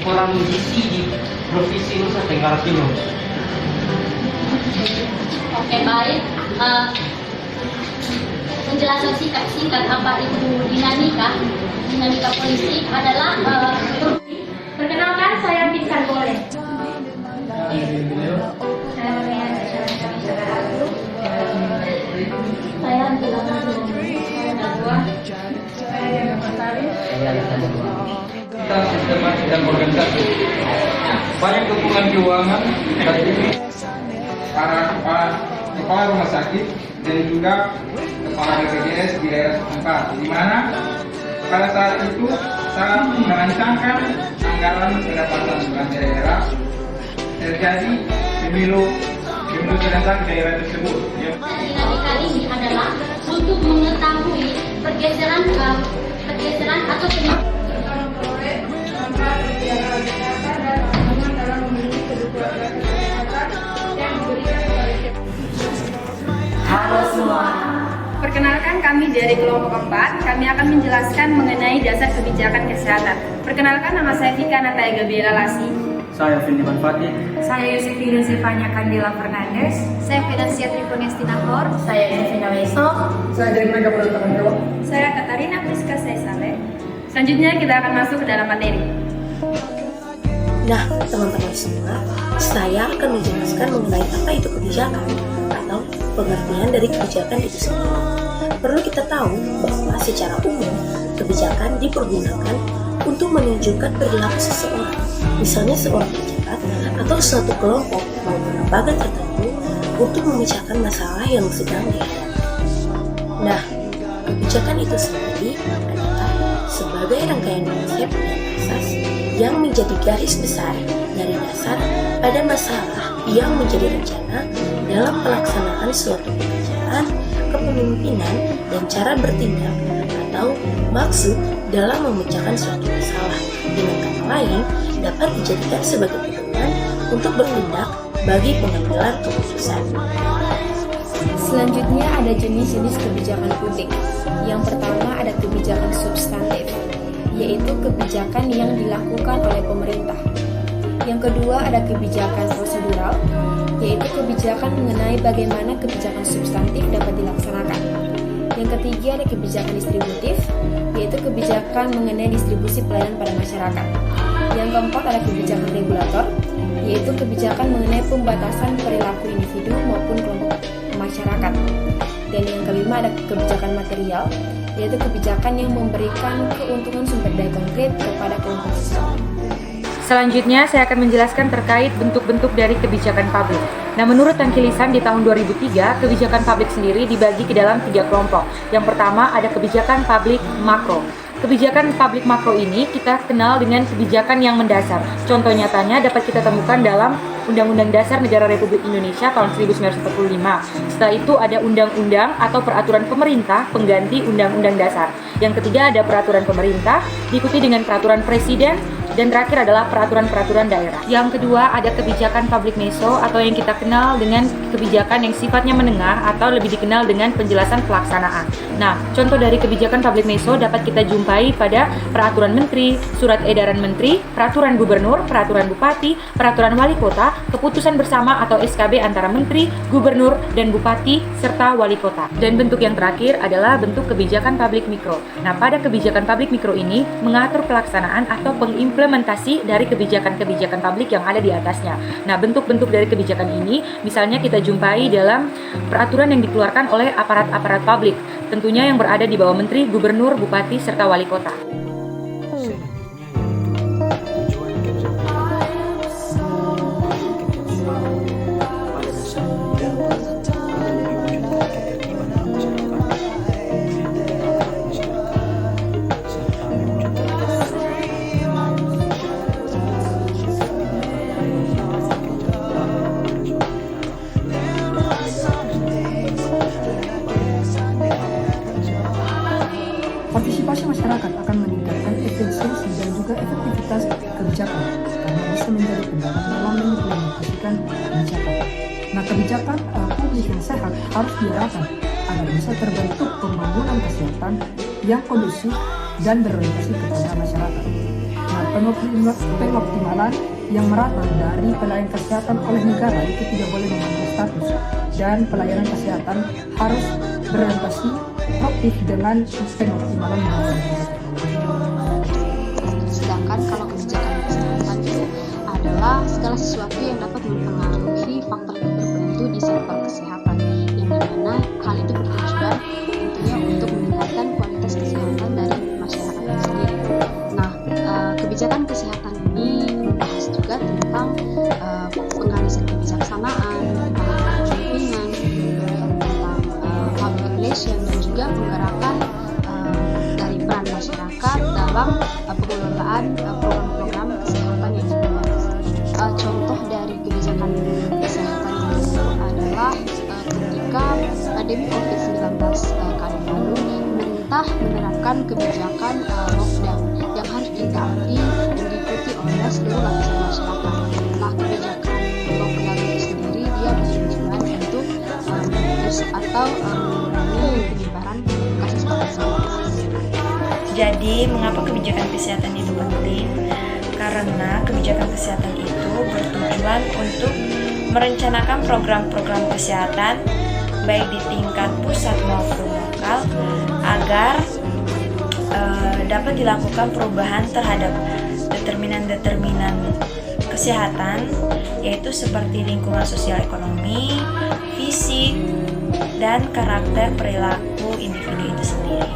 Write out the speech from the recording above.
kurang gizi di Provinsi Nusa Tenggara Timur. Oke, baik. Penjelasan singkat apa itu dinamika politik adalah perkenalkan, saya Pinkan Boleh. Saya Kita sistematik dan organisasi. Banyak dukungan keuangan dari para kepala rumah sakit dan juga kepala BPJS di daerah setempat, di mana pada saat itu sangat merancangkan anggaran pendapatan belanja daerah terjadi pemilu serentak di daerah tersebut. dinamika ini adalah untuk mengetahui pergeseran atau Halo semua. Perkenalkan, kami dari kelompok 4. Kami akan menjelaskan mengenai dasar kebijakan kesehatan. Perkenalkan, nama saya Vika Nataya Gabriela Lasi. Saya Filiman Fatih. Saya Yosefina Zevanya Candela Fernandes. Saya Fidansia Triponestina Hor. Saya Evina Weso. Saya dari mereka bertanggung jawab. Saya Katarina Priska Saisale. Selanjutnya kita akan masuk ke dalam materi. Nah, teman-teman semua, saya akan menjelaskan mengenai apa itu kebijakan atau pengertian dari kebijakan itu sendiri. Perlu kita tahu bahwa secara umum, kebijakan dipergunakan untuk menunjukkan perilaku seseorang, misalnya seorang pejabat atau suatu kelompok maupun lembaga tertentu untuk memecahkan masalah yang sedang dihadapi. Nah, kebijakan itu sendiri adalah sebagai rangkaian konsep dan asas yang menjadi garis besar dari dasar pada masalah yang menjadi rencana dalam pelaksanaan suatu pekerjaan, kepemimpinan, dan cara bertindak atau maksud dalam memecahkan suatu masalah. Dengan kata lain, dapat dijadikan sebagai pedoman untuk bertindak bagi pengambilan keputusan. Selanjutnya ada jenis-jenis kebijakan publik. Yang pertama ada kebijakan substantif, yaitu kebijakan yang dilakukan oleh pemerintah. Yang kedua ada kebijakan prosedural, yaitu kebijakan mengenai bagaimana kebijakan substantif dapat dilaksanakan. Yang ketiga ada kebijakan distributif, yaitu kebijakan mengenai distribusi pelayanan pada masyarakat. Yang keempat ada kebijakan regulator, yaitu kebijakan mengenai pembatasan perilaku individu maupun kelompok masyarakat. Dan yang kelima ada kebijakan material, yaitu kebijakan yang memberikan keuntungan sumber daya konkret kepada kelompok sosial. Selanjutnya, saya akan menjelaskan terkait bentuk-bentuk dari kebijakan publik. Nah, menurut Tangki Lisan di tahun 2003, kebijakan publik sendiri dibagi ke dalam 3 kelompok. Yang pertama ada kebijakan publik makro. Kebijakan publik makro ini kita kenal dengan kebijakan yang mendasar. Contoh nyatanya dapat kita temukan dalam Undang-Undang Dasar Negara Republik Indonesia tahun 1945. Setelah itu ada undang-undang atau peraturan pemerintah pengganti Undang-Undang Dasar. Yang ketiga ada peraturan pemerintah, diikuti dengan peraturan presiden, dan terakhir adalah peraturan-peraturan daerah. Yang kedua ada kebijakan public meso atau yang kita kenal dengan kebijakan yang sifatnya menengah atau lebih dikenal dengan penjelasan pelaksanaan. Nah, contoh dari kebijakan public meso dapat kita jumpai pada peraturan menteri, surat edaran menteri, peraturan gubernur, peraturan bupati, peraturan wali kota, keputusan bersama atau SKB antara menteri, gubernur, dan bupati serta wali kota. Dan bentuk yang terakhir adalah bentuk kebijakan public mikro. Nah, pada kebijakan public mikro ini mengatur pelaksanaan atau pengimplementasi dari kebijakan-kebijakan publik yang ada di atasnya. Nah, bentuk-bentuk dari kebijakan ini misalnya kita jumpai dalam peraturan yang dikeluarkan oleh aparat-aparat publik, tentunya yang berada di bawah menteri, gubernur, bupati, serta wali kota. Partisipasi masyarakat akan meningkatkan efisiensi dan juga efektivitas kebijakan karena bisa menjadi pendapat dalam mengimplementasikan kebijakan. Nah, kebijakan publik yang sehat harus diarahkan agar bisa terbentuk pembangunan kesehatan yang kondusif dan berorientasi kepada masyarakat. Nah, pengoptimalan yang merata dari pelayanan kesehatan oleh negara itu tidak boleh memandang status, dan pelayanan kesehatan harus berorientasi proaktif dengan pengoptimalan Sedangkan kalau kebijakan kesehatan itu adalah segala sesuatu yang dapat mempengaruhi faktor tertentu di sektor kesehatan, yang dimana hal itu bertujuan tentunya untuk meningkatkan kualitas kesehatan dari masyarakat itu sendiri. Nah, kebijakan kesehatan ini membahas juga tentang pengalisan kebijaksanaan, tentang lingkungan, tentang public relation, dan juga penggerakan dari peran masyarakat dalam pengelolaan program-program kesehatan yang dibuat. Contoh dari kebijakan kesehatan itu adalah ketika pandemi COVID-19 kali lalu, pemerintah menerapkan kebijakan lockdown yang harus ditaati dan diikuti oleh seluruh lapisan masyarakat. Nah, kebijakan lockdown itu sendiri dia bertujuan untuk memutus atau mengurangi penyebaran kasus COVID-19. Jadi, mengapa kebijakan kesehatan itu penting? Karena kebijakan kesehatan itu bertujuan untuk merencanakan program-program kesehatan baik di tingkat pusat maupun lokal agar dapat dilakukan perubahan terhadap determinan-determinan kesehatan, yaitu seperti lingkungan sosial ekonomi, fisik, dan karakter perilaku individu itu sendiri.